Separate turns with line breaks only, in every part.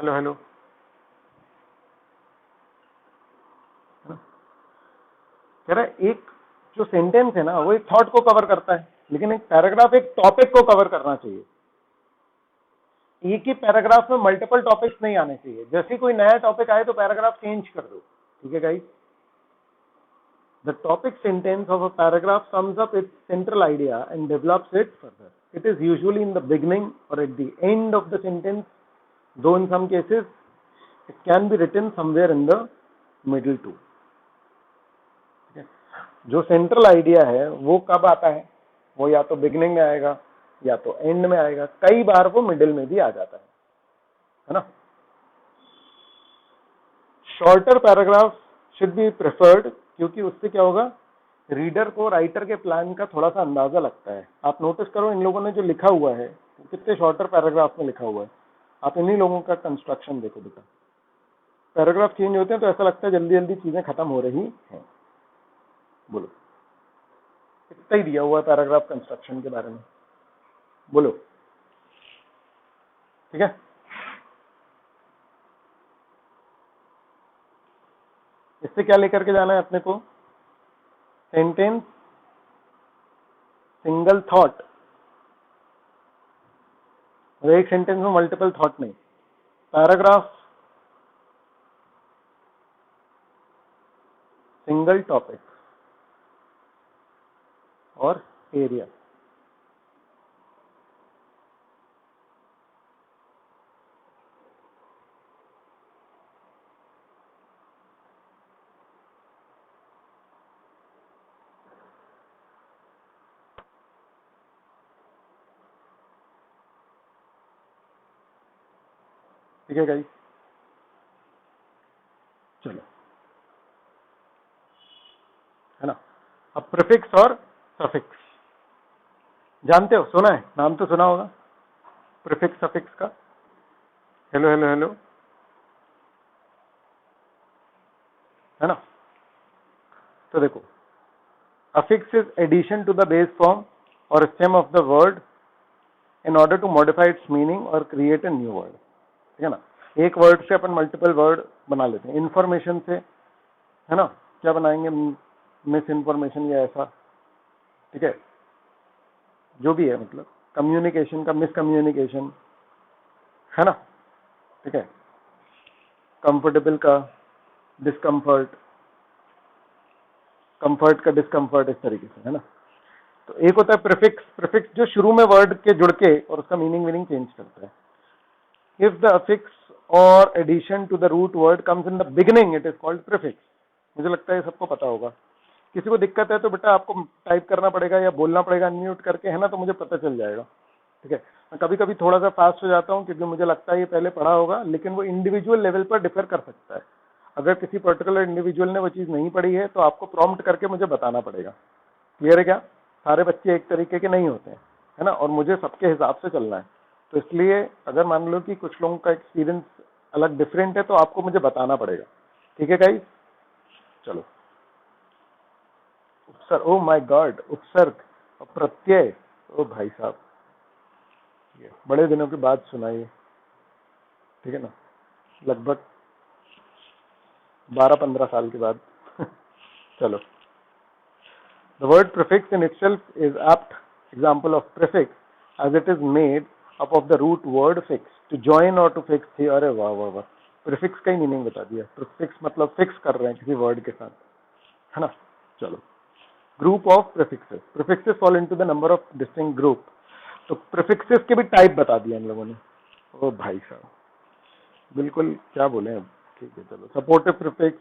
Hello hello, कह रहा है एक जो सेंटेंस है ना वो एक थॉट को कवर करता है, लेकिन एक पैराग्राफ एक टॉपिक को कवर करना चाहिए। एक ही पैराग्राफ में मल्टीपल टॉपिक्स नहीं आने चाहिए। जैसे कोई नया टॉपिक आए तो पैराग्राफ चेंज कर दो, ठीक है guys. The topic sentence of a paragraph sums up its central idea and develops it further. It is usually in the beginning or at the end of the sentence, though in some cases it can be written somewhere in the middle too. जो central idea है वो कब आता है? वो या तो beginning में आएगा या तो एंड में आएगा, कई बार वो मिडिल में भी आ जाता है ना। Shorter paragraph should be preferred, क्योंकि उससे क्या होगा, रीडर को राइटर के प्लान का थोड़ा सा अंदाजा लगता है। आप नोटिस करो इन लोगों ने जो लिखा हुआ है कितने शॉर्टर पैराग्राफ में लिखा हुआ है। आप इन्हीं लोगों का कंस्ट्रक्शन देखो बेटा, पैराग्राफ चेंज होते हैं तो ऐसा लगता है जल्दी जल्दी चीजें खत्म हो रही हैं। बोलो, इतना ही दिया हुआ है पैराग्राफ कंस्ट्रक्शन के बारे में, बोलो, ठीक है। इससे क्या लेकर के जाना है अपने को? सेंटेंस, सिंगल थॉट, एक सेंटेंस में मल्टीपल थॉट नहीं। पैराग्राफ, सिंगल टॉपिक और एरिया। ठीक है गाइस, चलो, है ना। अब प्रीफिक्स और सफिक्स जानते हो, सुना है, नाम तो सुना होगा प्रीफिक्स सफिक्स का। हेलो हेलो हेलो, है ना। तो देखो, affix is addition to the base form or stem of the word in order to modify its meaning or create a new word, ठीक है ना। एक वर्ड से अपन मल्टीपल वर्ड बना लेते हैं। इंफॉर्मेशन से, है ना, क्या बनाएंगे, मिस इंफॉर्मेशन या ऐसा, ठीक है, जो भी है, मतलब कम्युनिकेशन का मिस कम्युनिकेशन, है ना, ठीक है। कंफर्टेबल का डिस्कम्फर्ट, कंफर्ट का डिस्कम्फर्ट, इस तरीके से, है ना। तो एक होता है प्रीफिक्स, प्रीफिक्स जो शुरू में वर्ड के जुड़ के और उसका मीनिंग चेंज करता है। If the affix or addition to the root word comes in the beginning, it is called prefix. मुझे लगता है ये सबको पता होगा। किसी को दिक्कत है तो बेटा आपको टाइप करना पड़ेगा या बोलना पड़ेगा अनम्यूट करके, है ना, तो मुझे पता चल जाएगा, ठीक है। मैं कभी कभी थोड़ा सा फास्ट हो जाता हूँ क्योंकि मुझे लगता है ये पहले पढ़ा होगा, लेकिन वो इंडिविजुअल लेवल पर डिफर कर सकता है। अगर किसी पर्टिकुलर इंडिविजुअल ने वो चीज़ नहीं पढ़ी है तो आपको प्रॉम्प्ट करके मुझे बताना पड़ेगा। क्लियर है क्या? सारे बच्चे एक तरीके के नहीं होते हैं, है ना, और मुझे सबके हिसाब से चलना है। तो इसलिए अगर मान लो कि कुछ लोगों का एक्सपीरियंस अलग डिफरेंट है तो आपको मुझे बताना पड़ेगा, ठीक है गाइस। चलो, उपसर्ग, ओ माय गॉड, उपसर्ग और प्रत्यय, ओ भाई साहब, बड़े दिनों के बाद सुनाइए, ठीक है ना, लगभग 12-15 साल के बाद। चलो, the word prefix in itself is apt example of prefix as it is made up of the root word fix to join or to fix थी। अरे वाह वाह वाह, प्रीफिक्स का ही मीनिंग बता दिया। प्रीफिक्स मतलब फिक्स कर रहे हैं किसी वर्ड के साथ, है ना। चलो, group of prefixes, prefixes fall into the number of distinct group. तो प्रीफिक्सेस के भी टाइप बता दिया इन लोगों ने। ओ भाई साहब, बिल्कुल क्या बोले अब, ठीक है। चलो, सपोर्टिव प्रीफिक्स,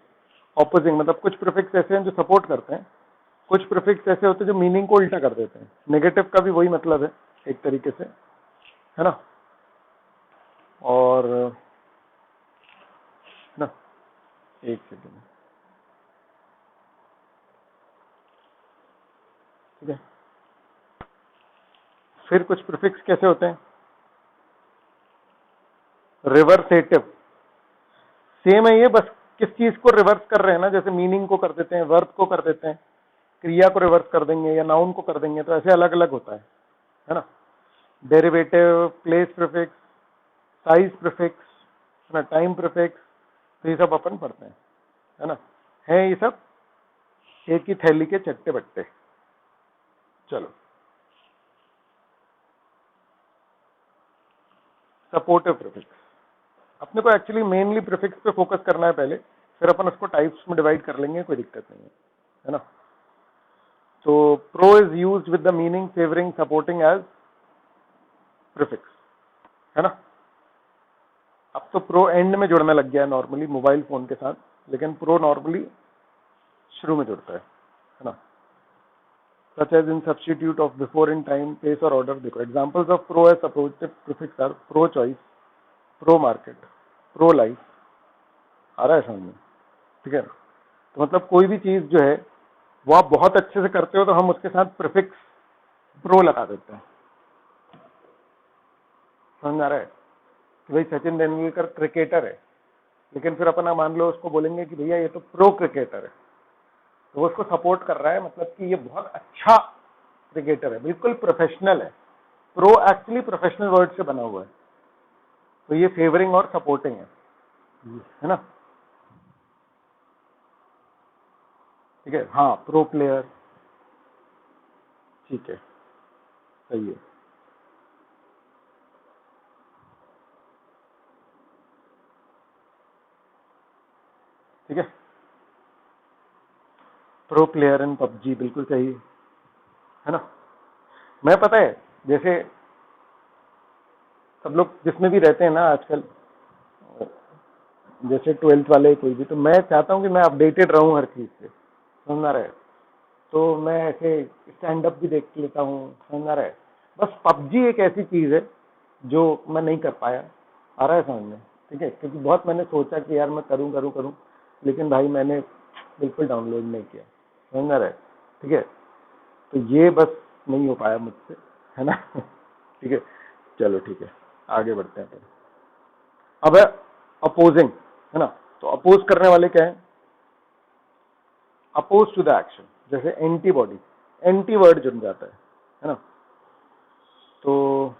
ऑपोजिंग, मतलब कुछ प्रीफिक्स ऐसे हैं जो सपोर्ट करते हैं, कुछ प्रीफिक्स ऐसे होते हैं जो मीनिंग को उल्टा कर देते हैं। नेगेटिव का भी वही मतलब है एक तरीके से, है ना। और ना, एक सेकेंड, ठीक है। फिर कुछ प्रीफिक्स कैसे होते हैं, रिवर्सेटिव, सेम है ये, बस किस चीज को रिवर्स कर रहे हैं ना, जैसे मीनिंग को कर देते हैं, वर्ब को कर देते हैं, क्रिया को रिवर्स कर देंगे या नाउन को कर देंगे, तो ऐसे अलग अलग होता है ना। Derivative, place prefix, size prefix, ना, टाइम प्रीफिक्स, तो ये सब अपन पढ़ते हैं, है ना, है ये सब एक ही थैली के चट्टे बट्टे। चलो, सपोर्टिव प्रीफिक्स, अपने को एक्चुअली मेनली प्रीफिक्स पे फोकस करना है पहले, फिर अपन उसको टाइप्स में डिवाइड कर लेंगे, कोई दिक्कत नहीं है ना। तो pro is used with the meaning favouring supporting as prefix, है ना। अब तो प्रो एंड में जुड़ने लग गया है नॉर्मली मोबाइल फोन के साथ, लेकिन प्रो नॉर्मली शुरू में जुड़ता है ना। Such as in substitute of before in time place और ऑर्डर। देखो examples of pro as supportive prefix are pro choice, pro market, pro life, आ रहा है सामने, ठीक है। तो मतलब कोई भी चीज जो है वो आप बहुत अच्छे से करते हो तो हम उसके साथ प्रीफिक्स प्रो लगा देते हैं, समझ आ रहा है कि भाई सचिन तेंदुलकर क्रिकेटर है, लेकिन फिर अपना मान लो उसको बोलेंगे कि भैया ये तो प्रो क्रिकेटर है, तो वो उसको सपोर्ट कर रहा है, मतलब कि ये बहुत अच्छा क्रिकेटर है, बिल्कुल प्रोफेशनल है। प्रो एक्चुअली प्रोफेशनल वर्ड से बना हुआ है, तो ये फेवरिंग और सपोर्टिंग है ना, ठीक है। हाँ, प्रो प्लेयर, ठीक है, सही है, ठीक है। प्रो प्लेयर इन पबजी, बिल्कुल सही है ना। मैं पता है जैसे सब लोग जिसमें भी रहते हैं ना आजकल, जैसे 12th वाले कोई भी, तो मैं चाहता हूँ कि मैं अपडेटेड रहूँ हर चीज से, समझ रहा है। तो मैं ऐसे स्टैंड अप भी देख लेता हूँ, समझ रहा है। बस पबजी एक ऐसी चीज है जो मैं नहीं कर पाया, आ रहा है समझ में, ठीक है, क्योंकि बहुत मैंने सोचा कि यार मैं करूँ करूँ करूँ, लेकिन भाई मैंने बिल्कुल डाउनलोड नहीं किया, समझ रहा है, ठीक है। तो ये बस नहीं हो पाया मुझसे, है ना। ठीक है, चलो ठीक है, आगे बढ़ते हैं। अब है अपोजिंग, है ना। तो अपोज करने वाले क्या है, अपोज टू द एक्शन, जैसे एंटीबॉडी, एंटी वर्ड जुड़ जाता है ना। तो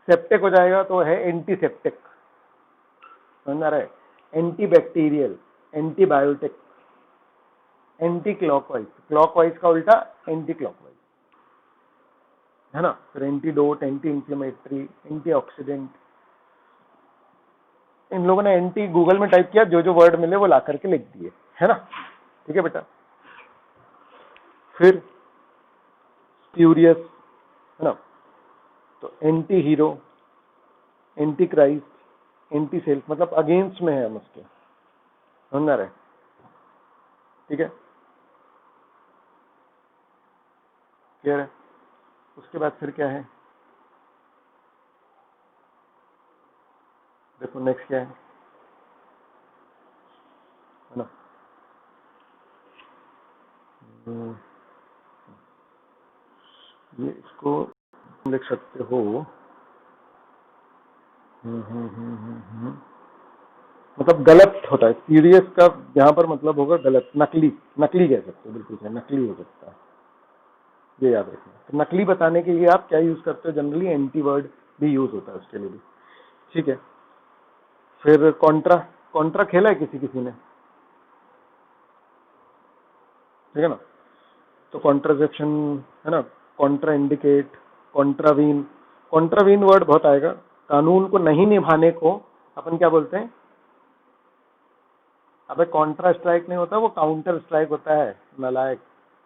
सेप्टिक हो जाएगा तो है एंटीसेप्टिक, समझ आ रहा है। Anti bacterial, antibiotic, anti clockwise, clockwise का उल्टा एंटी क्लॉकवाइज, है ना। फिर antidote, anti inflammatory, anti oxidant. इन लोगों ने एंटी गूगल में टाइप किया, जो जो वर्ड मिले वो ला करके लिख दिए, है ना, ठीक है बेटा। फिर फ्यूरियस, है ना। तो anti hero, anti Christ, anti self, मतलब अगेंस्ट में है हम उसके, समझ रहे, ठीक है, क्लियर है। उसके बाद फिर क्या है, देखो नेक्स्ट क्या है ना। ये इसको लिख सकते हो, मतलब गलत होता है, सीरियस का यहाँ पर मतलब होगा गलत, नकली, नकली कह सकते हो, बिल्कुल सही, नकली हो सकता है, ये याद रखना। तो नकली बताने के लिए आप क्या यूज करते हो, जनरली एंटी वर्ड भी यूज होता है उसके लिए भी, ठीक है। फिर कॉन्ट्रा, कॉन्ट्रा खेला है किसी किसी ने, ठीक है ना। तो कॉन्ट्रासेप्शन, है ना, Contra indicate, contravene, contravene word बहुत आएगा। कानून को नहीं निभाने को अपन क्या बोलते हैं, अबे कॉन्ट्रा स्ट्राइक नहीं होता, वो काउंटर स्ट्राइक होता है, नालायक।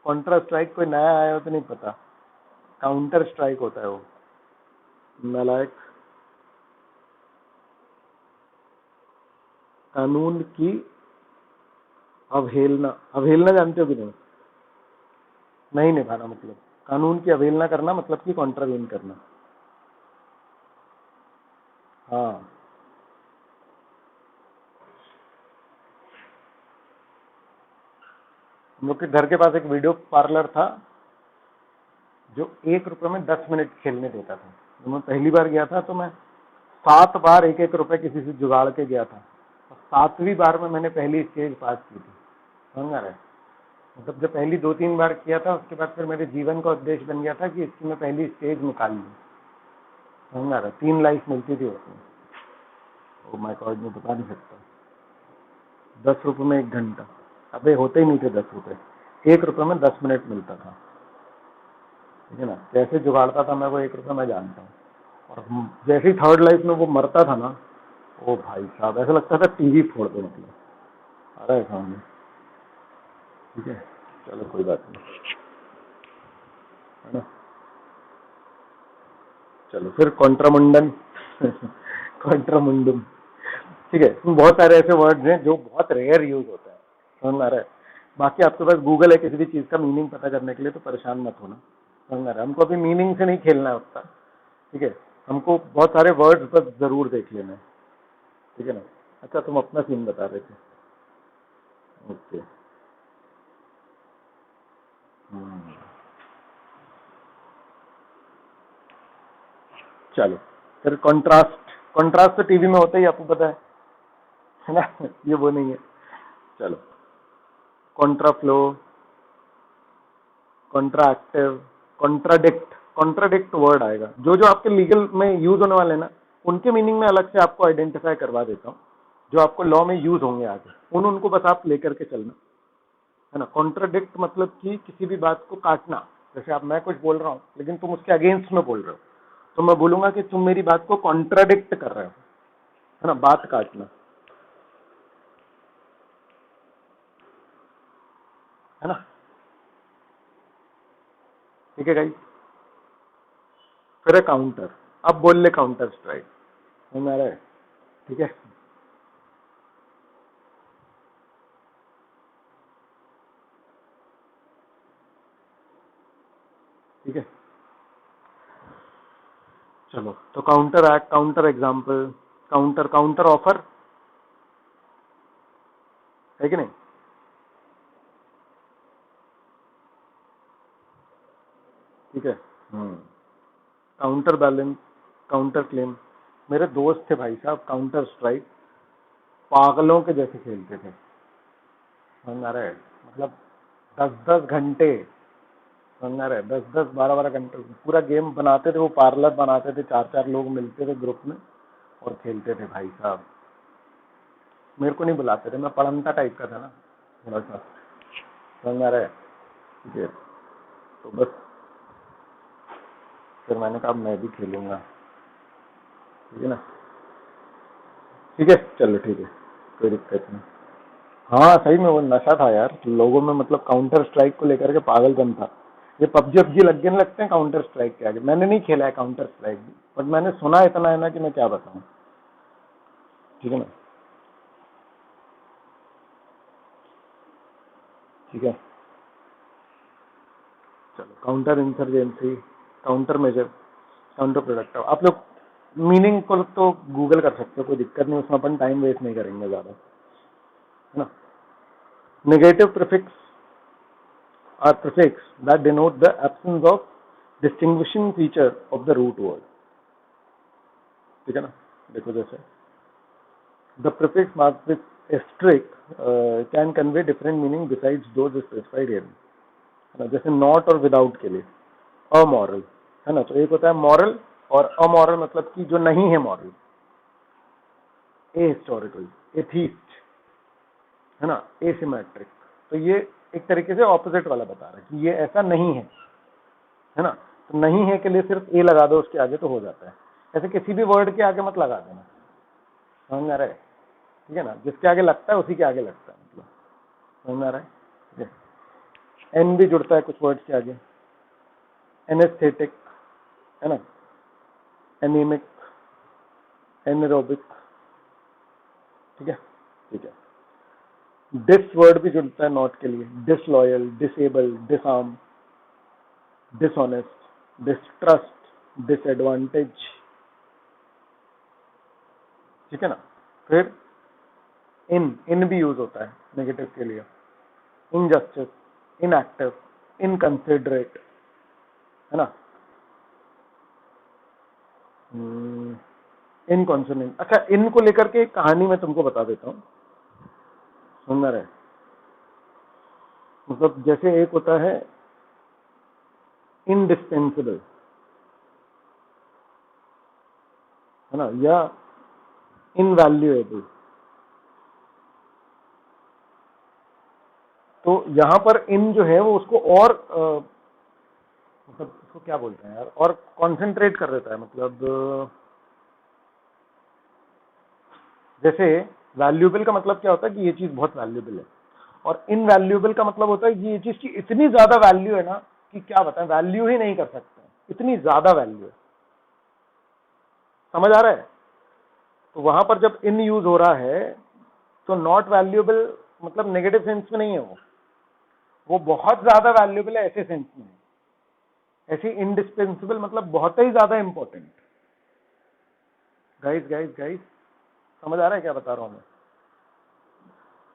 कॉन्ट्रा स्ट्राइक कोई नया आया हो तो नहीं पता, काउंटर स्ट्राइक होता है वो, नालायक। कानून की अवहेलना, अवहेलना जानते हो कि नहीं, नहीं निभाना मतलब, कानून की अवहेलना करना मतलब कि कॉन्ट्रावीन करना, हाँ। हम लोग के घर के पास एक वीडियो पार्लर था जो 1 रुपए में 10 मिनट खेलने देता था। जब मैं पहली बार गया था तो मैं 7 बार 1-1 रुपए किसी से जुगाड़ के गया था, और 7वीं बार में मैंने पहली स्टेज पास की थी, समझ आ रहा है। मतलब जब पहली 2-3 बार किया था, उसके बाद फिर मेरे जीवन का उद्देश्य बन गया था कि इसकी मैं पहली स्टेज निकाल लूँ, समझ आ रहा है। 3 लाइफ मिलती थी उसमें, ओ माय गॉड, मैं बता नहीं सकता। 10 रुपए में 1 घंटा? अबे होते ही नहीं थे 10 रुपए, 1 रुपए में 10 मिनट मिलता था। ठीक है ना, कैसे जुगाड़ता था मैं वो 1 रुपए मैं जानता हूँ। और जैसे ही थर्ड लाइफ में वो मरता था ना, ओ भाई साहब ऐसा लगता था टीवी फोड़ दो, मतलब आ रहा है सामने। ठीक है, चलो कोई बात नहीं, है ना। चलो फिर कॉन्ट्रामुंडन कॉन्ट्रामुंडम। ठीक है, इसमें बहुत सारे ऐसे वर्ड्स हैं जो बहुत रेयर यूज होता है, समझ में आ रहा है। बाकी आपके पास गूगल है किसी भी चीज का मीनिंग पता करने के लिए, तो परेशान मत होना, समझ में आ रहा है। हमको अभी मीनिंग से नहीं खेलना है उतना, ठीक है। हमको बहुत सारे वर्ड्स बस जरूर देख लेना है, ठीक है ना। अच्छा, तुम अपना सीन बता रहे थे। ओके। हम्म, चलो फिर कॉन्ट्रास्ट। कॉन्ट्रास्ट तो टीवी में होता ही, आपको पता है ना। ये वो नहीं है। चलो, कॉन्ट्राफ्लो, कॉन्ट्राक्टिव, कॉन्ट्राडिक्ट। कॉन्ट्राडिक्ट वर्ड आएगा, जो जो आपके लीगल में यूज होने वाले हैं ना, उनके मीनिंग में अलग से आपको आइडेंटिफाई करवा देता हूँ। जो आपको लॉ में यूज होंगे आगे, उनको बस आप लेकर के चलना, है ना। कॉन्ट्राडिक्ट मतलब कि किसी भी बात को काटना। जैसे आप, मैं कुछ बोल रहा हूँ लेकिन तुम उसके अगेंस्ट में बोल रहे हो, तो मैं बोलूंगा कि तुम मेरी बात को कॉन्ट्राडिक्ट कर रहे हो, है ना, बात काटना, है ना। ठीक है गाइस। फिर है काउंटर। अब बोल ले काउंटर स्ट्राइक, समझ में आ रहा है। ठीक है, ठीक है। चलो, तो counter act, counter example, counter, counter offer, है कि नहीं। ठीक है। Counter balance, counter claim. मेरे दोस्त थे भाई साहब, काउंटर स्ट्राइक पागलों के जैसे खेलते थे, समझ में आ रहा है। मतलब 10-10 घंटे, समझ में आ रहा है, 10-10, 12-12 घंटे पूरा गेम बनाते थे। वो पार्लर बनाते थे, 4-4 लोग मिलते थे ग्रुप में और खेलते थे भाई साहब। मेरे को नहीं बुलाते थे, मैं पढ़ंता टाइप का था ना थोड़ा सा, समझ में आ रहा है। ठीक है, तो बस फिर मैंने कहा मैं भी खेलूंगा, ठीक है ना। ठीक है, चलो ठीक है, कोई दिक्कत नहीं। हाँ सही में वो नशा था यार लोगों में, मतलब काउंटर स्ट्राइक को लेकर के पागलपन था। ये पबजी अबजी लगने लगते हैं काउंटर स्ट्राइक के आगे। मैंने नहीं खेला है काउंटर स्ट्राइक भी, बट मैंने सुना इतना है ना कि मैं क्या बताऊं, ठीक है ना। ठीक है, चलो, counter insurgency, counter measure, counter productive. आप लोग मीनिंग को तो गूगल कर सकते हो, कोई दिक्कत नहीं, उसमें अपन टाइम वेस्ट नहीं करेंगे ज्यादा, है ना। Negative prefix are prefix that denote the absence of distinguishing feature of the root word, ठीक है ना। देखो जैसे the prefix marked with asterisk can convey different meaning besides those specified here, है ना। जैसे नॉट और विदाउट के लिए अमॉरल, है ना। तो एक होता है मॉरल, और अमॉरल मतलब कि जो नहीं है मॉरल, ए हिस्टोरिकल, एथीस्ट, है ना, एसिमेट्रिक। तो ये एक तरीके से ऑपोजिट वाला बता रहा है कि ये ऐसा नहीं है ना। तो नहीं है के लिए सिर्फ ए लगा दो उसके आगे तो हो जाता है। ऐसे किसी भी वर्ड के आगे मत लगा देना, समझ में आ रहा है। ठीक है ना, जिसके आगे लगता है उसी के आगे लगता है, मतलब समझ में आ रहा है। ठीक है, एन भी जुड़ता है कुछ वर्ड्स के आगे, एनेस्थेटिक, है ना, एनीमिक, एनरोबिक, ठीक है। ठीक है, डिस वर्ड भी जुड़ता है नॉट के लिए, disloyal, disable, disarm, dishonest, distrust, disadvantage, ठीक है ना। फिर इन, इन भी यूज होता है नेगेटिव के लिए, इनजस्टिस, इनएक्टिव, इनकंसिडरेट, है ना, इनकॉन्सोनेंट। अच्छा, इन को लेकर के एक कहानी मैं तुमको बता देता हूँ, सुंदर है। मतलब जैसे एक होता है इंडिस्पेंसिबल, है ना, या इनवैल्यूएबल। तो यहां पर इन जो है वो उसको और मतलब उसको क्या बोलते हैं यार, और कॉन्सेंट्रेट कर देता है। मतलब जैसे वैल्यूएबल का मतलब क्या होता है कि ये चीज बहुत वैल्यूएबल है, और इनवैल्यूएबल का मतलब होता है कि ये चीज की इतनी ज्यादा वैल्यू है ना कि क्या बताएं, वैल्यू ही नहीं कर सकते, इतनी ज्यादा वैल्यू है। समझ आ रहा है? तो वहां पर जब इन यूज हो रहा है तो नॉट वैल्यूएबल मतलब नेगेटिव सेंस में नहीं है, वो बहुत ज्यादा वैल्यूएबल है ऐसे सेंस में, ऐसी इंडिस्पेंसिबल मतलब बहुत ही ज्यादा इंपॉर्टेंट। गाइस गाइस गाइस, समझ आ रहा है क्या बता रहा हूं मैं?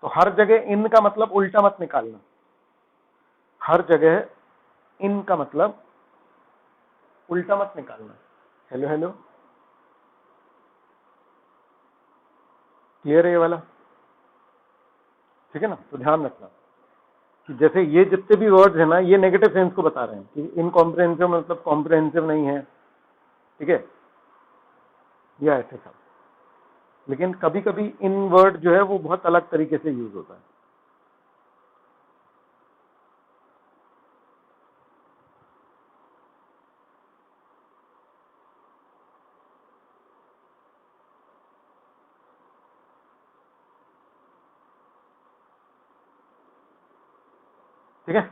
तो हर जगह इन का मतलब उल्टा मत निकालना, हर जगह इन का मतलब उल्टा मत निकालना। हेलो हेलो, क्लियर है ये वाला? ठीक है ना? तो ध्यान रखना कि जैसे ये जितने भी वर्ड्स है ना, ये नेगेटिव सेंस को बता रहे हैं कि इनकॉम्प्रिहेंसिव मतलब कॉम्प्रिहेंसिव नहीं है, ठीक है, या ऐसे सब। लेकिन कभी कभी इन वर्ड जो है वो बहुत अलग तरीके से यूज होता है। ठीक है,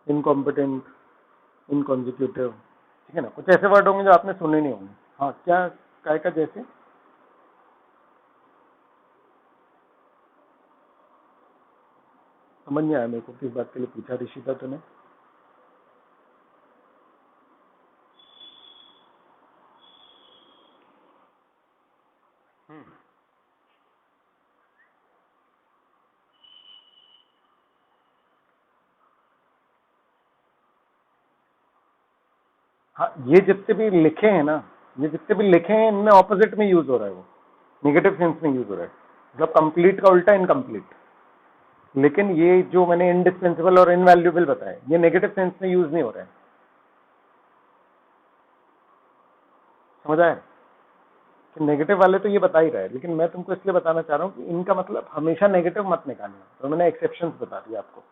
इनकॉम्पिटेंट, इनकॉन्जिक्यूटिव, ठीक है ना? कुछ ऐसे वर्ड होंगे जो आपने सुने नहीं होंगे। हाँ, क्या काय का जैसे? समझ नहीं आया मेरे को किस बात के लिए पूछा ऋषिता तूने। हाँ, ये जितने भी लिखे हैं ना, ये जितने भी लिखे हैं इनमें ऑपोजिट में यूज हो रहा है, वो निगेटिव सेंस में यूज हो रहा है, मतलब कंप्लीट का उल्टा इनकम्प्लीट। लेकिन ये जो मैंने इंडिस्पेंसिबल और इनवैल्यूएबल बताए, ये नेगेटिव सेंस में यूज नहीं हो रहे हैं। समझ आया? कि नेगेटिव वाले तो ये बता ही रहा है, लेकिन मैं तुमको इसलिए बताना चाह रहा हूँ कि इनका मतलब हमेशा नेगेटिव मत निकालना, तो मैंने एक्सेप्शंस बता दिया आपको।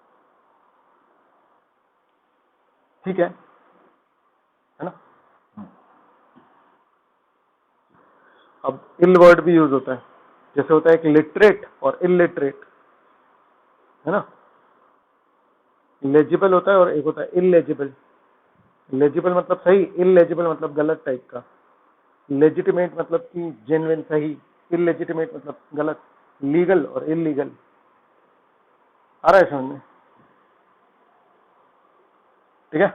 ठीक है ना? अब इल वर्ड भी यूज होता है, जैसे होता है एक लिटरेट और इलिटरेट, है ना? लेजिबल होता है और एक होता है इलेजिबल। लेजिबल मतलब सही, इलेजिबल मतलब गलत टाइप का। लेजिटिमेट मतलब कि जेन्युइन सही, इलेजिटिमेट मतलब गलत। लीगल और इलीगल। आ रहा है समझ में? ठीक है।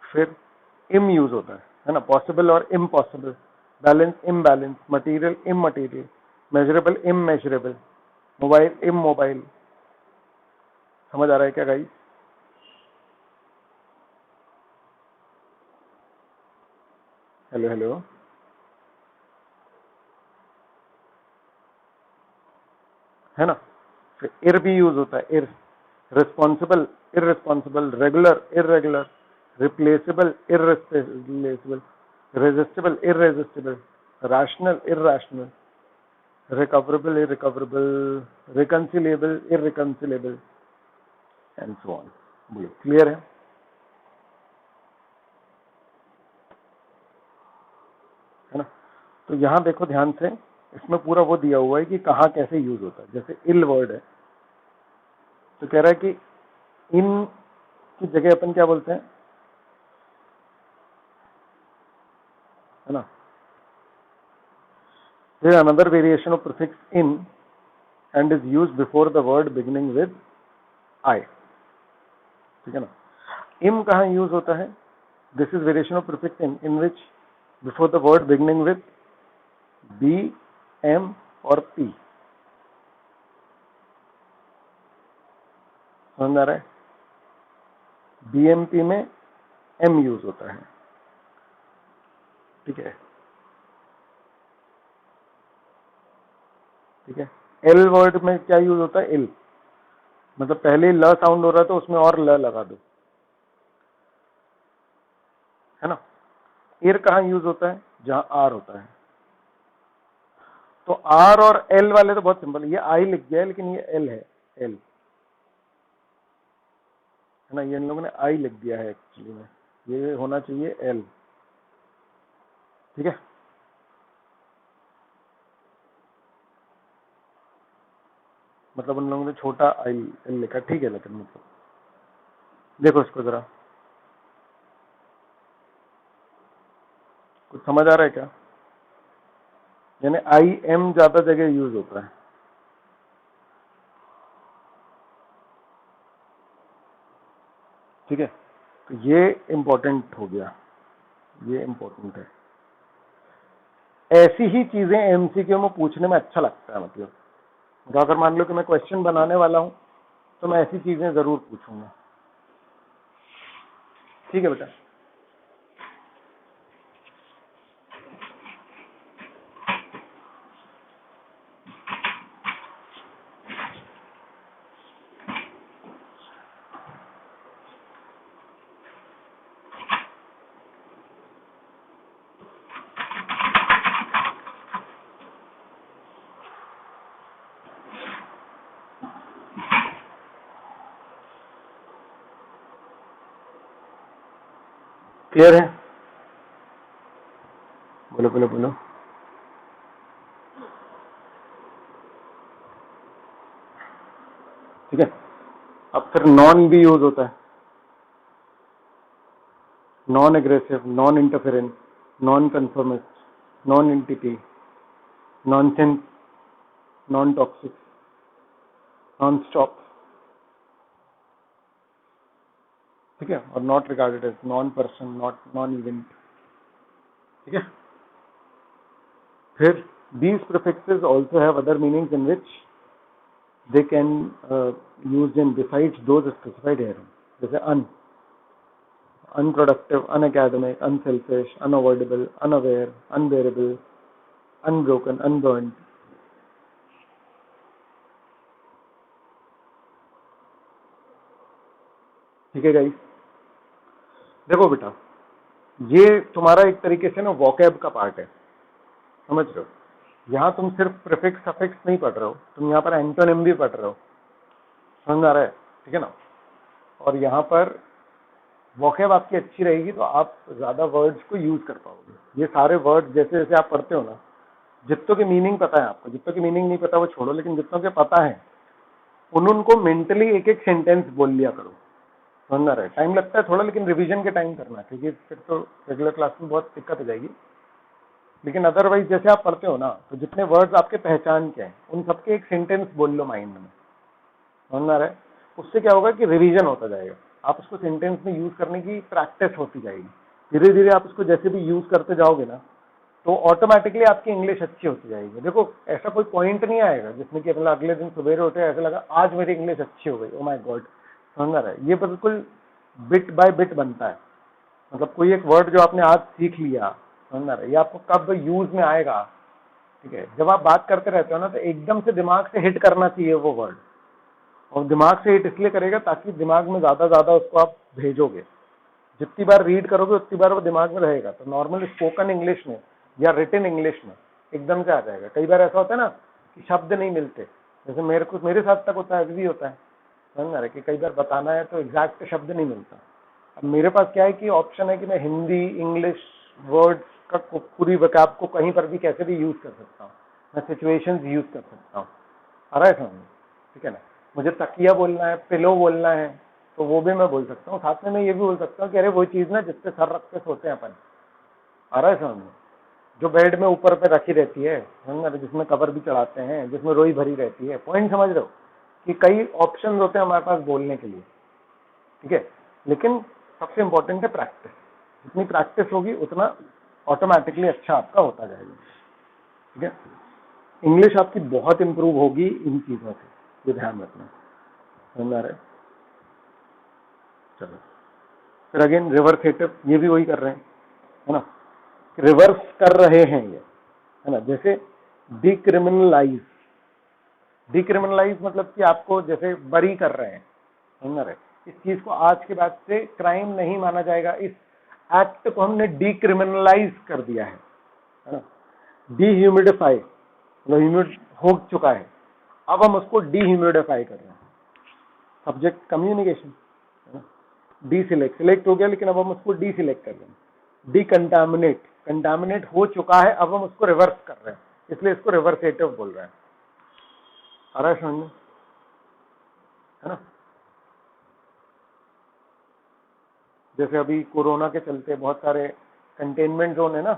फिर इम यूज होता है ना? पॉसिबल और impossible, balance imbalance, material immaterial, measurable immeasurable, mobile immobile. समझ आ रहा है क्या गाइस? हेलो हेलो, है ना? फिर इर भी यूज होता है, ir. Responsible irresponsible, regular irregular, replaceable irreplaceable, resistible irresistible, rational irrational, recoverable irrecoverable, reconcilable irreconcilable, and so on. बोलो, क्लियर है ना? तो यहां देखो ध्यान से, इसमें पूरा वो दिया हुआ है कि कहाँ कैसे यूज होता है। जैसे इल वर्ड है, तो कह रहा है कि इन की जगह अपन क्या बोलते हैं, है ना? There is another variation of prefix in and is used before the word beginning with I. ठीक है ना? im कहाँ यूज होता है? This is variation of prefix in which before the word beginning with b, m और p. समझ आ रहा है? bmp में m यूज होता है, ठीक है? ठीक है। l वर्ड में क्या यूज होता है? इल। मतलब पहले ल साउंड हो रहा है तो उसमें और ल लगा दो, है ना। एर कहाँ यूज होता है? जहां आर होता है। तो आर और एल वाले तो बहुत सिंपल, ये आई लिख गया है लेकिन ये एल है, एल है ना, ये इन लोगों ने आई लिख दिया है एक्चुअली में, ये होना चाहिए एल, ठीक है। मतलब उन लोगों ने छोटा आई एल लिखा, ठीक है, लेकिन मतलब देखो इसको जरा, कुछ समझ आ रहा है क्या? यानी आई एम ज्यादा जगह यूज होता है, ठीक है। तो ये इंपॉर्टेंट हो गया, ये इंपॉर्टेंट है। ऐसी ही चीजें एमसीक्यू में पूछने में अच्छा लगता है, मतलब तो अगर मान लो कि मैं क्वेश्चन बनाने वाला हूं तो मैं ऐसी चीजें जरूर पूछूंगा, ठीक है बेटा। क्लियर है? बोलो बोलो बोलो। ठीक है, अब फिर नॉन भी यूज होता है, non aggressive, non interference, non conformist, non entity, nonsense, non toxic, non stop, ठीक है, और not regarded as, non person, not non event, ठीक है। फिर these prefixes also have other meanings in which they can use in besides those specified here, जैसे unproductive, unacademic, unselfish, unavoidable, unaware, unbearable, unbroken, unburnt, ठीक है guys. देखो बेटा, ये तुम्हारा एक तरीके से ना वोकैब का पार्ट है, समझ रहे हो। यहाँ तुम सिर्फ प्रीफिक्स सफिक्स नहीं पढ़ रहे हो, तुम यहाँ पर एंटोनिम भी पढ़ रहे हो, समझ आ रहा है, ठीक है ना। और यहाँ पर वोकैब आपकी अच्छी रहेगी तो आप ज्यादा वर्ड्स को यूज कर पाओगे। ये सारे वर्ड्स जैसे जैसे आप पढ़ते हो ना, जितनों के मीनिंग पता है आपको, जितनों की मीनिंग नहीं पता वो छोड़ो, लेकिन जितनों के पता है उनको मेंटली एक एक सेंटेंस बोल लिया करो, समझना रहे। टाइम लगता है थोड़ा, लेकिन रिवीजन के टाइम करना, क्योंकि फिर तो रेगुलर क्लास में बहुत दिक्कत हो जाएगी। लेकिन अदरवाइज जैसे आप पढ़ते हो ना, तो जितने वर्ड्स आपके पहचान के हैं उन सबके एक सेंटेंस बोल लो माइंड में, समझना रहे। उससे क्या होगा कि रिवीजन होता जाएगा, आप उसको सेंटेंस में यूज करने की प्रैक्टिस होती जाएगी। धीरे धीरे आप उसको जैसे भी यूज करते जाओगे ना, तो ऑटोमेटिकली आपकी इंग्लिश अच्छी होती जाएगी। देखो ऐसा कोई पॉइंट नहीं आएगा जिसमें कि मतलब अगले दिन सवेरे उठे ऐसा लगा आज मेरी इंग्लिश अच्छी हो गई, ओ माय गॉड, समझना रहे। ये बिल्कुल बिट बाय बिट बनता है, मतलब कोई एक वर्ड जो आपने आज सीख लिया, समझना रहे, ये आपको कब यूज में आएगा, ठीक है। जब आप बात करते रहते हो ना, तो एकदम से दिमाग से हिट करना चाहिए वो वर्ड, और दिमाग से हिट इसलिए करेगा ताकि दिमाग में ज्यादा उसको आप भेजोगे। जितनी बार रीड करोगे उतनी बार वो दिमाग में रहेगा। तो नॉर्मल स्पोकन इंग्लिश में या रिटन इंग्लिश में एकदम से आ जाएगा। कई बार ऐसा होता है ना कि शब्द नहीं मिलते, जैसे मेरे साथ तक होता है, अभी भी होता है, समझ रहे, कि कई बार बताना है तो एग्जैक्ट शब्द नहीं मिलता। अब मेरे पास क्या है कि ऑप्शन है कि मैं हिंदी इंग्लिश वर्ड्स का पूरी वकाब को कहीं पर भी कैसे भी यूज कर सकता हूँ, मैं सिचुएशंस यूज कर सकता हूँ, आ रहा है समझ, ठीक है ना। मुझे तकिया बोलना है, पिलो बोलना है, तो वो भी मैं बोल सकता हूँ। साथ में मैं ये भी बोल सकता हूँ कि अरे वो चीज ना जिससे सर रख के सोते हैं अपन, आ रहा है समझ में, जो बेड में ऊपर पे रखी रहती है, समझ, जिसमें कवर भी चढ़ाते हैं, जिसमें रोई भरी रहती है। पॉइंट समझ रहे हो कि कई ऑप्शन होते हैं हमारे पास बोलने के लिए, ठीक है। लेकिन सबसे इंपॉर्टेंट है प्रैक्टिस। जितनी प्रैक्टिस होगी उतना ऑटोमेटिकली अच्छा आपका होता जाएगा, ठीक है। इंग्लिश आपकी बहुत इंप्रूव होगी इन चीजों से, ये ध्यान रखना, समझ आ रहा है। चलो फिर अगेन रिवर्सेटिव, ये भी वही कर रहे हैं, है ना, रिवर्स कर रहे हैं ये, है ना। जैसे डिक्रिमिनलाइज, डिक्रिमिनलाइज मतलब कि आपको जैसे बरी कर रहे हैं, समझ रहे, इस चीज को आज के बाद से क्राइम नहीं माना जाएगा, इस एक्ट को हमने डिक्रिमिनलाइज कर दिया है ना, डीह्यूमिडिफाई, मतलब ह्यूमिड हो चुका है, अब हम उसको डीह्यूमिडिफाई कर रहे हैं। Subject communication, D select, select हो गया लेकिन अब हम उसको डी सिलेक्ट कर रहे हैं। डिकंटामिनेट, कंटामिनेट हो चुका है, अब हम उसको रिवर्स कर रहे हैं, इसलिए इसको रिवर्सेटिव बोल रहे हैं। आ रहा है समझ में, है ना। जैसे अभी कोरोना के चलते बहुत सारे कंटेनमेंट जोन है ना,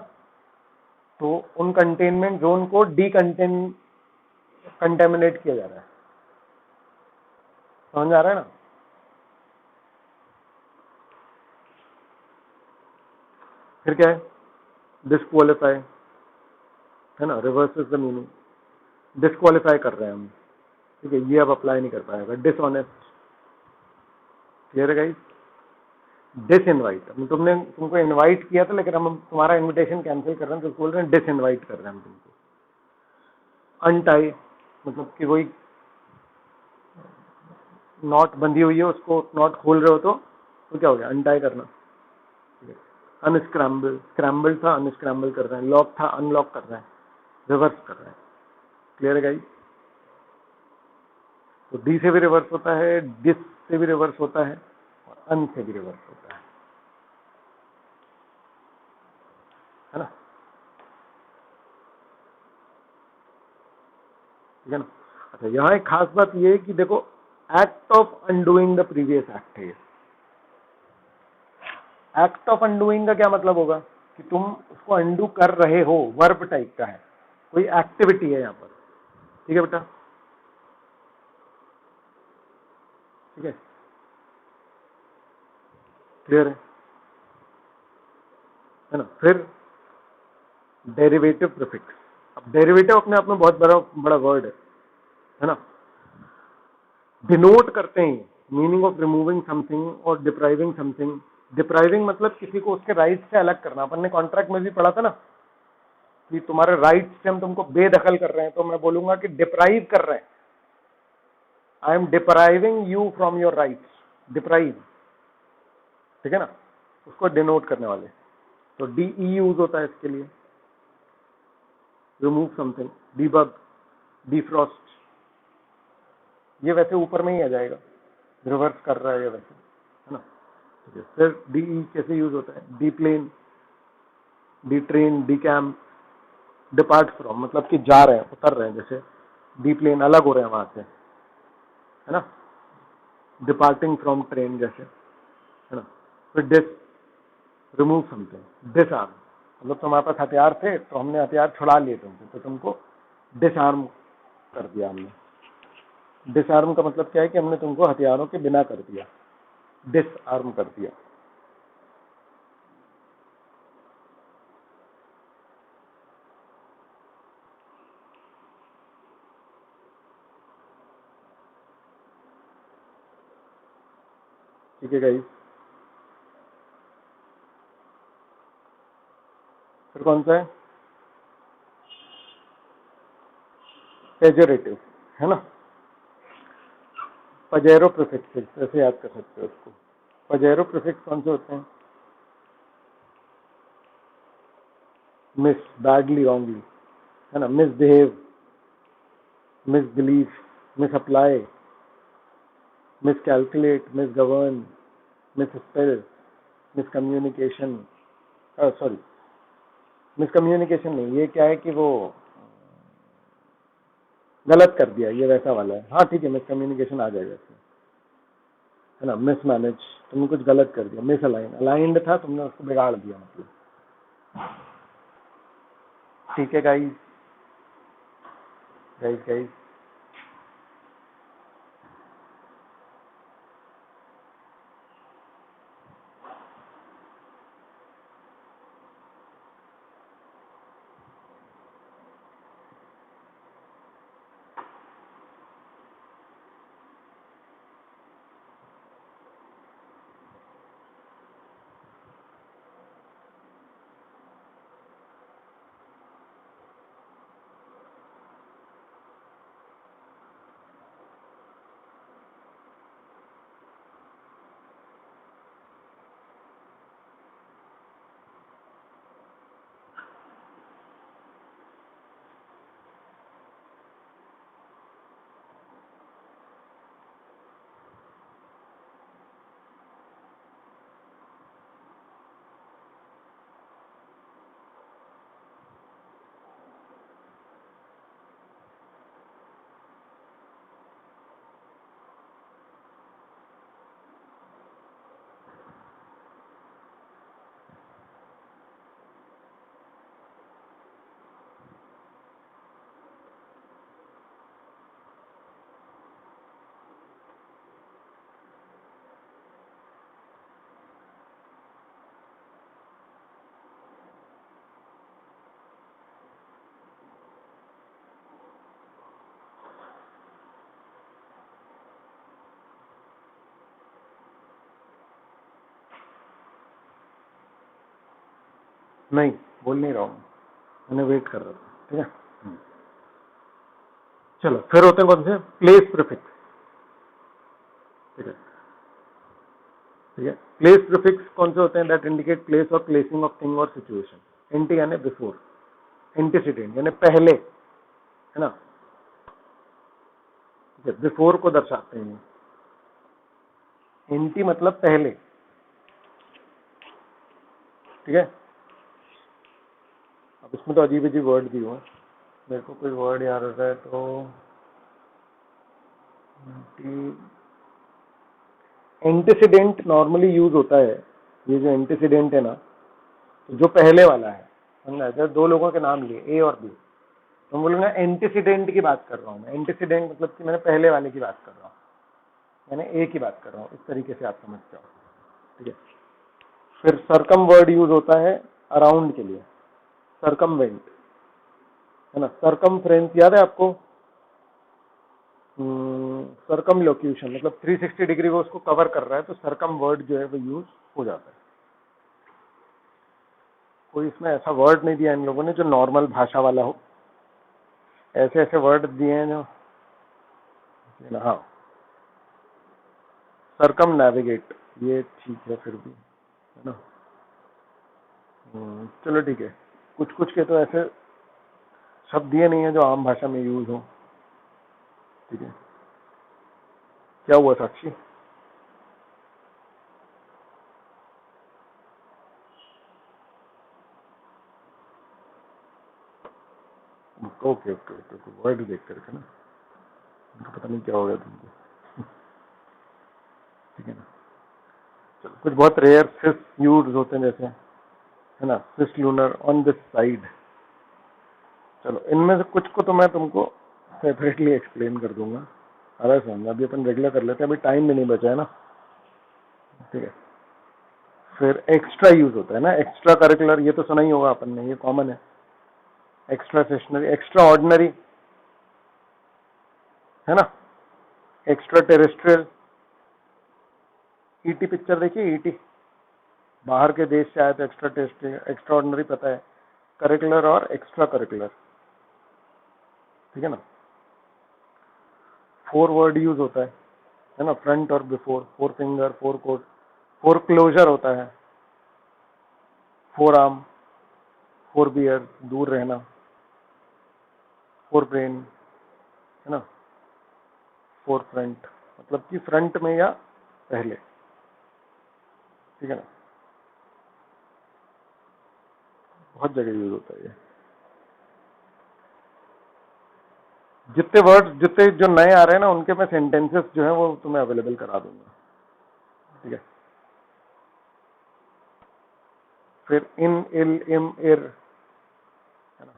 तो उन कंटेनमेंट जोन को कंटेमिनेट किया जा रहा है, समझ आ रहा है ना। फिर क्या है, डिस्क्वालीफाई, है ना, reverse is the meaning, disqualify कर रहे हैं हम, ठीक है, ये अब अप्लाई नहीं कर पाएगा। डिसऑनेस्ट, क्लियर है गाइस। डिसइनवाइट, तुमको इनवाइट किया था लेकिन हम तुम्हारा इनविटेशन कैंसिल कर रहे हैं, तो बोल रहे हैं डिसइनवाइट कर रहे हैं हम तुमको। अनटाई, मतलब कि कोई नॉट बंधी हुई है, उसको नॉट खोल रहे हो तो क्या हो गया, अनटाई करना। अनस्क्रैम्बल, स्क्रैम्बल था अनस्क्रैम्बल कर रहे हैं, लॉक था अनलॉक कर रहे हैं, रिवर्स कर रहे हैं, क्लियर है गाइस। तो डी से भी रिवर्स होता है, डिस से भी रिवर्स होता है, और अन से भी रिवर्स होता है ना, ठीक है ना। अच्छा, यहाँ एक खास बात ये है कि देखो, act of undoing the previous act है। एक्ट ऑफ अनडूइंग का क्या मतलब होगा कि तुम उसको अनडू कर रहे हो, वर्ब टाइप का है, कोई एक्टिविटी है यहाँ पर, ठीक है बेटा, ठीक है, क्लियर है ना। फिर डेरिवेटिव प्रीफिक्स, अब डेरिवेटिव अपने आप में बहुत बड़ा बड़ा वर्ड है ना, डिनोट करते हैं मीनिंग ऑफ रिमूविंग समथिंग और डिप्राइविंग समथिंग। डिप्राइविंग मतलब किसी को उसके राइट से अलग करना, अपन ने कॉन्ट्रैक्ट में भी पढ़ा था ना कि तुम्हारे राइट से हम तुमको बेदखल कर रहे हैं, तो मैं बोलूंगा कि डिप्राइव कर रहे हैं, I am depriving you from your rights, deprive, ठीक है ना, उसको डिनोट करने वाले। तो डीई यूज होता है इसके लिए, रिमूव समथिंग, डीबग, डिफ्रॉस्ट, ये वैसे ऊपर में ही आ जाएगा, रिवर्स कर रहा है ये वैसे, है ना। फिर डीई कैसे यूज होता है, de plane, de train, de camp, depart from, मतलब कि जा रहे हैं, उतर रहे हैं, जैसे डी प्लेन अलग हो रहे हैं वहां से, है ना, डिपार्टिंग फ्रॉम ट्रेन जैसे, है ना। फिर डिस, रिमूव समथिंग, डिसआर्म, मतलब तुम्हारे पास हथियार थे तो हमने हथियार छुड़ा लिए तुमसे, तो तुमको डिसआर्म कर दिया हमने। डिसआर्म का मतलब क्या है कि हमने तुमको हथियारों के बिना कर दिया, डिसआर्म कर दिया। ठीक है गाइस। फिर कौन सा है, पेजोरेटिव, है ना, पजेरो प्रीफिक्स, ऐसे याद कर सकते हो उसको। पजेरो प्रीफिक्स कौन से होते हैं, मिस, बैडली, रॉन्गली, है ना, मिसबिहेव, मिसबिलीव, मिसअप्लाई, मिसकैलकुलेट, मिसगवर्न, मिसस्पेल, मिसकम्युनिकेशन, सॉरी, मिसकम्युनिकेशन नहीं, ये क्या है कि वो गलत कर दिया, ये वैसा वाला है, हाँ ठीक है, मिसकम्युनिकेशन आ जाएगा इसमें, है ना। मिसमैनेज, तुमने कुछ गलत कर दिया, मिस अलाइन, अलाइंड था तुमने उसको बिगाड़ दिया, मतलब, ठीक है गाइस, गाइस गाइस। नहीं, बोल नहीं रहा हूँ, मैंने वेट कर रहा था, ठीक है। चलो फिर होते हैं कौन से, प्लेस प्रीफिक्स, ठीक है, ठीक है। प्लेस प्रीफिक्स कौन से होते हैं, दैट इंडिकेट प्लेस और प्लेसिंग ऑफ थिंग और सिचुएशन। एंटी यानी बिफोर, एंटीसीडेंट यानी पहले, है ना, ठीक है, बिफोर को दर्शाते हैं। एंटी मतलब पहले, ठीक है। अब इसमें तो अजीब अजीब वर्ड भी हुआ, मेरे को कोई वर्ड याद आता है तो एंटीसीडेंट नॉर्मली यूज होता है। ये जो एंटीसीडेंट है ना, तो जो पहले वाला है, समझा, जब दो लोगों के नाम लिए ए और बी, तो मैं बोलूंगा एंटीसीडेंट की बात कर रहा हूँ मैं। एंटीसीडेंट मतलब कि मैंने पहले वाले की बात कर रहा हूँ, मैंने ए की बात कर रहा हूँ, इस तरीके से आप समझ जाओ, ठीक है। फिर सरकम वर्ड यूज होता है अराउंड के लिए, सरकमवेंट, है ना। सरकमफ्रेंस याद है आपको, सरकम लोक्यूशन मतलब 360 डिग्री वो उसको कवर कर रहा है, तो सरकम वर्ड जो है वो यूज हो जाता है। कोई इसमें ऐसा वर्ड नहीं दिया इन लोगों ने जो नॉर्मल भाषा वाला हो, ऐसे ऐसे वर्ड दिए हैं जो, हाँ, सरकम नेविगेट, ये ठीक है फिर भी, है ना। चलो ठीक है, कुछ कुछ के तो ऐसे शब्द दिए नहीं है जो आम भाषा में यूज हो, ठीक है। क्या हुआ साक्षी? ओके ओके ओके, वर्ड देख करके ना, उनको पता नहीं क्या हो गया तुमको, ठीक है ना। चलो, कुछ बहुत रेयर सिस यूज होते हैं जैसे, है ना, सिस लूनर ऑन दिस साइड। चलो इनमें से कुछ को तो मैं तुमको सेपरेटली एक्सप्लेन कर दूंगा, अरे समझ, अभी अपन रेगुलर कर लेते हैं, अभी टाइम भी नहीं बचा है ना, ठीक है। फिर एक्स्ट्रा यूज होता है ना, एक्स्ट्रा करिकुलर, ये तो सुना ही होगा अपन ने, ये कॉमन है। एक्स्ट्रा सेशनरी, एक्स्ट्रा ऑर्डिनरी, है ना, एक्स्ट्रा टेरेस्ट्रियल। ईटी पिक्चर देखिए, ईटी, बाहर के देश से आए तो एक्स्ट्रा टेस्ट, एक्स्ट्रा ऑर्डिनरी पता है, करिकुलर और एक्स्ट्रा करिकुलर, ठीक है ना। फोर वर्ड यूज होता है ना, फ्रंट और before, forefinger, forecourt, foreclosure होता है, फोर आर्म, फोर बियर, दूर रहना, फोर ब्रेन, है ना, फोर फ्रंट मतलब कि फ्रंट में या पहले, ठीक है ना, बहुत जगह यूज होता है ये। जितने वर्ड, जितने जो नए आ रहे हैं ना, उनके मैं सेंटेंसेस जो है वो तुम्हें अवेलेबल करा दूंगा, ठीक है। फिर इन, इल, इम, इर, है ना,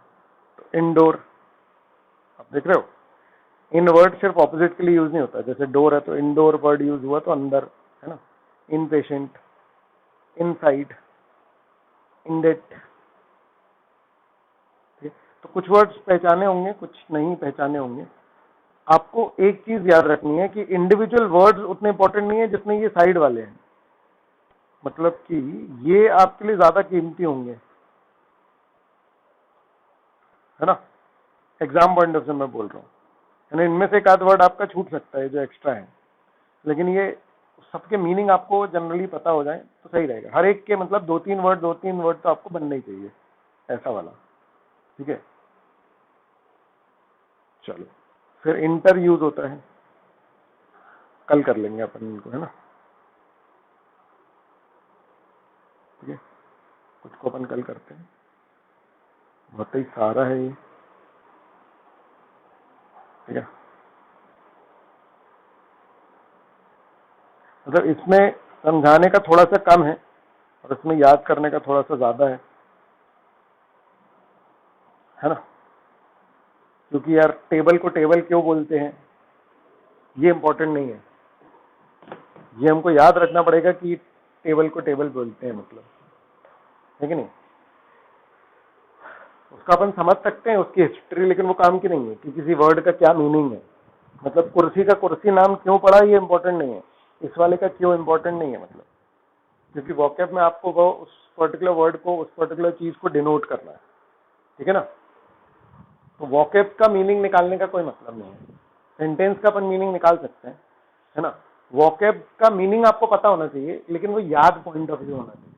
तो इंडोर, आप देख रहे हो, इन वर्ड सिर्फ ऑपोजिट के लिए यूज नहीं होता, जैसे डोर है तो इंडोर वर्ड यूज हुआ तो अंदर, है ना। इन पेशेंट, इनसाइड, इंडेट, तो कुछ वर्ड्स पहचाने होंगे, कुछ नहीं पहचाने होंगे। आपको एक चीज याद रखनी है कि इंडिविजुअल वर्ड्स उतने इंपॉर्टेंट नहीं है जितने ये साइड वाले हैं, मतलब कि ये आपके लिए ज्यादा कीमती होंगे, है ना। एग्जाम पॉइंट ऑफ से मैं बोल रहा हूँ, यानी इनमें से एक आध वर्ड आपका छूट सकता है जो एक्स्ट्रा है, लेकिन ये सबके मीनिंग आपको जनरली पता हो जाए तो सही रहेगा। हर एक के मतलब दो तीन वर्ड तो आपको बनना ही चाहिए, ऐसा वाला, ठीक है। चलो, फिर इंटर यूज होता है, कल कर लेंगे अपन इनको, है ना, ठीक है। कुछ को अपन कल करते हैं, बहुत ही सारा है ये, ठीक है। मतलब इसमें समझाने का थोड़ा सा कम है और इसमें याद करने का थोड़ा सा ज्यादा है ना। क्योंकि यार टेबल को टेबल क्यों बोलते हैं ये इंपॉर्टेंट नहीं है, ये हमको याद रखना पड़ेगा कि टेबल को टेबल बोलते हैं मतलब, है कि नहीं। उसका अपन समझ सकते हैं उसकी हिस्ट्री, लेकिन वो काम की नहीं है कि किसी वर्ड का क्या मीनिंग है। मतलब कुर्सी का कुर्सी नाम क्यों पड़ा ये इंपॉर्टेंट नहीं है, इस वाले का क्यों इंपॉर्टेंट नहीं है, मतलब क्योंकि वोकैब में आपको वो उस पर्टिकुलर वर्ड को, उस पर्टिकुलर चीज को डिनोट करना है, ठीक है ना। तो वोकैब का मीनिंग निकालने का कोई मतलब नहीं है, सेंटेंस का अपन मीनिंग निकाल सकते हैं, है ना। वोकैब का मीनिंग आपको पता होना चाहिए, लेकिन वो याद पॉइंट ऑफ व्यू होना चाहिए,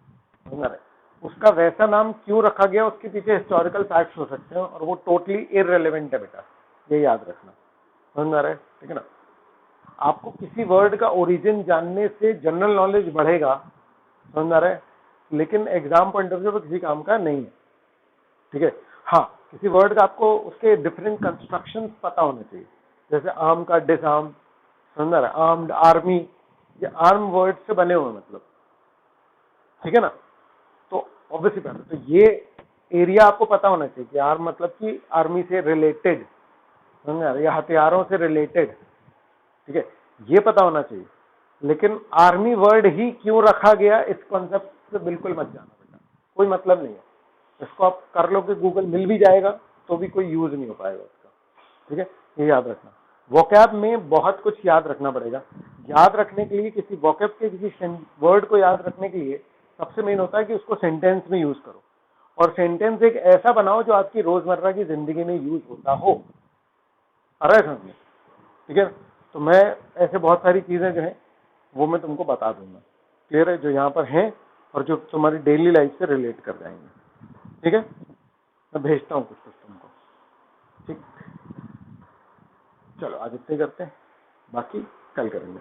समझ रहे। उसका वैसा नाम क्यों रखा गया, उसके पीछे हिस्टोरिकल फैक्ट्स हो सकते हैं, और वो टोटली इररिलेवेंट है बेटा, ये याद रखना, समझ आ रहा है, ठीक है ना। आपको किसी वर्ड का ओरिजिन जानने से जनरल नॉलेज बढ़ेगा, समझ आ रहा है, लेकिन एग्जाम पॉइंट ऑफ व्यू पर किसी काम का नहीं है, ठीक है। हाँ, किसी वर्ड का आपको उसके डिफरेंट कंस्ट्रक्शंस पता होने चाहिए, जैसे आर्म का डिसआर्म, समझ आ रहा है, आर्म्ड, आर्मी, ये आर्म वर्ड से बने हुए मतलब, ठीक है ना। तो ऑब्वियसली बात है, तो ये एरिया आपको पता होना चाहिए कि आर्म मतलब कि आर्मी से रिलेटेड, समझ आ रहा है, या हथियारों से रिलेटेड, ठीक है, ये पता होना चाहिए। लेकिन आर्मी वर्ड ही क्यों रखा गया, इस कॉन्सेप्ट से बिल्कुल मत जाना बेटा, कोई मतलब नहीं है। इसको आप कर लो कि गूगल मिल भी जाएगा तो भी कोई यूज नहीं हो पाएगा उसका, ठीक है, ये याद रखना। वोकैब में बहुत कुछ याद रखना पड़ेगा। याद रखने के लिए, किसी वोकैब के किसी वर्ड को याद रखने के लिए सबसे मेन होता है कि उसको सेंटेंस में यूज करो, और सेंटेंस एक ऐसा बनाओ जो आपकी रोजमर्रा की जिंदगी में यूज होता हो, आ रहा है समझ में, ठीक है। तो मैं ऐसे बहुत सारी चीजें जो है वो मैं तुमको बता दूंगा, क्लियर है, जो यहाँ पर हैं और जो तुम्हारी डेली लाइफ से रिलेट कर जाएंगे, ठीक है। मैं भेजता हूँ कुछ कुछ तुमको, ठीक। चलो आज इतने करते हैं, बाकी कल करेंगे।